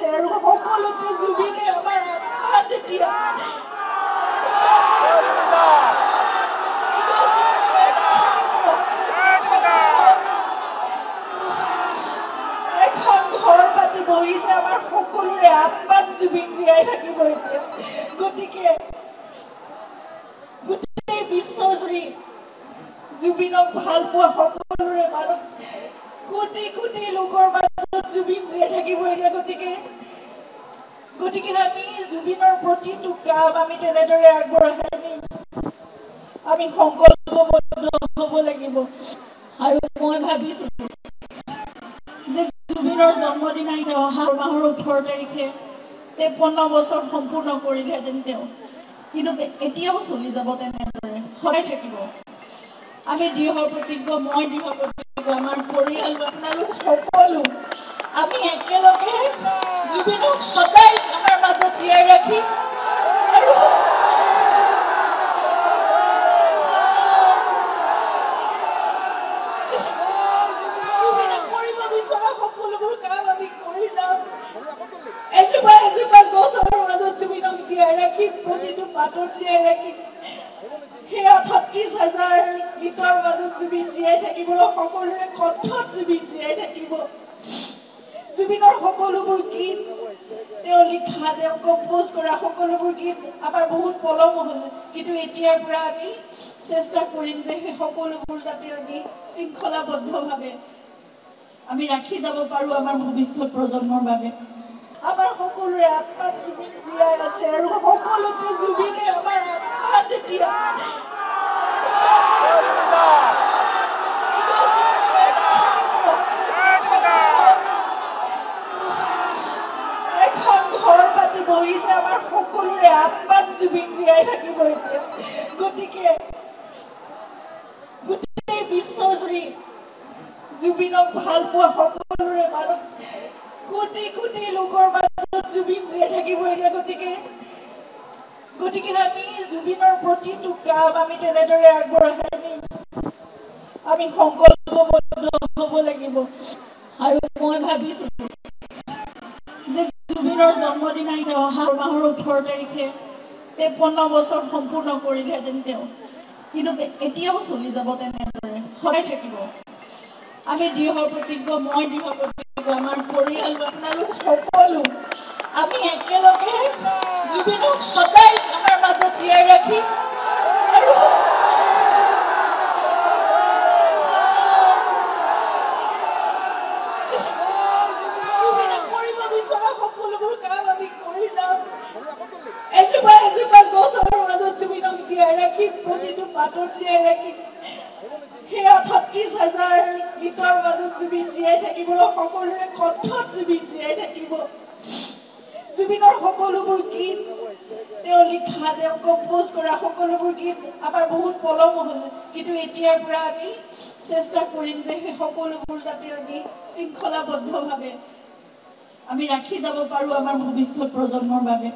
আছে আৰু সকলোতে জুবিনে আমাৰ আত্মা তেতিয়া এখন ঘৰ পাতি বহিছে আমাৰ সকলোৰে আত্মাত জুবিন জীয়াই থাকিব এতিয়া গতিকে গোটেই বিশ্বজুৰি জুবিনক ভাল পোৱা সকলোৰে মাজত কোটি কোটি লোকৰ মাজত জুবিন জীয়াই থাকিব এতিয়া গতিকে আমি জুবিনৰ প্ৰতিটো কাম আমি তেনেদৰে আগবঢ়াই নিম আমি সংকল্পবদ্ধ হ'ব লাগিব আৰু মই ভাবিছো যে জুবিনৰ জন্মদিন আহিছে অহা মাহৰ 18 তাৰিখে 53 বছৰ সম্পূৰ্ণ কৰিলেহেঁতেন তেওঁ কিন্তু এতিয়াও চলি যাব তেনেদৰে সদায় থাকিব আমি দৃঢ় প্ৰতিজ্ঞ মই দৃঢ় প্ৰতিজ্ঞ আমাৰ পৰিয়াল আপোনালোক সকলো আমি একেলগে জুবিনক সদায় আমাৰ মাজত জীয়াই ৰাখিম আৰু জুবিনে কৰিব বিচৰা সকলোবোৰ কাম আমি কৰি যাম এজোপা এজোপা গছৰ মাজত জুবিনক জীয়াই ৰাখিম প্ৰতিটো পাতত জীয়াই ৰাখিম সেয়া ৩৬,০০০ গীতৰ মাজত জুবিন জীয়াই থাকিব সকলোৰে কণ্ঠত জুবিন জীয়াই থাকিব জুবিনৰ সকলোবোৰ গীত তেওঁ লিখা তেওঁ কম্পোজ কৰা সকলোবোৰ গীত আমাৰ বহুত পলম হ'ল কিন্তু এতিয়াৰ পৰা আমি চেষ্টা কৰিম যে সেই সকলোবোৰ যাতে আমি শৃংখলাবদ্ধভাৱে আমি ৰাখি যাব পাৰোঁ আমাৰ ভৱিষ্যত প্ৰজন্মৰ বাবে আমাৰ সকলোৰে আত্মাত জুবিন জীয়াই আছে আৰু সকলোতে জুবিনে আমাৰ আত্মা তেতিয়া এখন ঘৰ পাতি বহিছে আমাৰ সকলোৰে আত্মাত জুবিন জীয়াই থাকিব এতিয়া গতিকে গোটেই বিশ্বজুৰি জুবিনক ভাল পোৱা সকলোৰে মাজত কোটি কোটি লোকৰ মাজত জুবিন জীয়াই থাকিব এতিয়া গতিকে আমি জুবিনৰ প্ৰতিটো কাম আমি তেনেদৰে আগবঢ়াই নিম আমি সংকল্পবদ্ধ হ'ব লাগিব আৰু মই ভাবিছো যে জুবিনৰ জন্মদিন আহিছে অহা মাহৰ 18 তাৰিখে 53 বছৰ সম্পূৰ্ণ কৰিলেহেঁতেন তেওঁ কিন্তু এতিয়াও চলি যাব তেনেদৰে সদায় থাকিব আমি দৃঢ় প্ৰতিজ্ঞ মই দৃঢ় প্ৰতিজ্ঞ আমাৰ পৰিয়াল আপোনালোক সকলো আমি একেলগে জুবিনক সদায় আমাৰ মাজত জীয়াই ৰাখিম আৰু জুবিনে কৰিব বিচৰা সকলোবোৰ কাম আমি কৰি যাম এজোপা এজোপা গছৰ মাজত জুবিনক জীয়াই ৰাখিম প্ৰতিটো পাতত জীয়াই ৰাখিম সেয়া ৩৬,০০০ গীতৰ মাজত জুবিন জীয়াই থাকিব সকলোৰে কণ্ঠত জুবিন জীয়াই থাকিব জুবিনৰ সকলোবোৰ গীত তেওঁ লিখা তেওঁ কম্পোজ কৰা সকলোবোৰ গীত আমাৰ বহুত পলম হ'ল কিন্তু এতিয়াৰ পৰা আমি চেষ্টা কৰিম যে সেই সকলোবোৰ যাতে আমি শৃংখলাবদ্ধভাৱে আমি ৰাখি যাব পাৰোঁ আমাৰ ভৱিষ্যত প্ৰজন্মৰ বাবে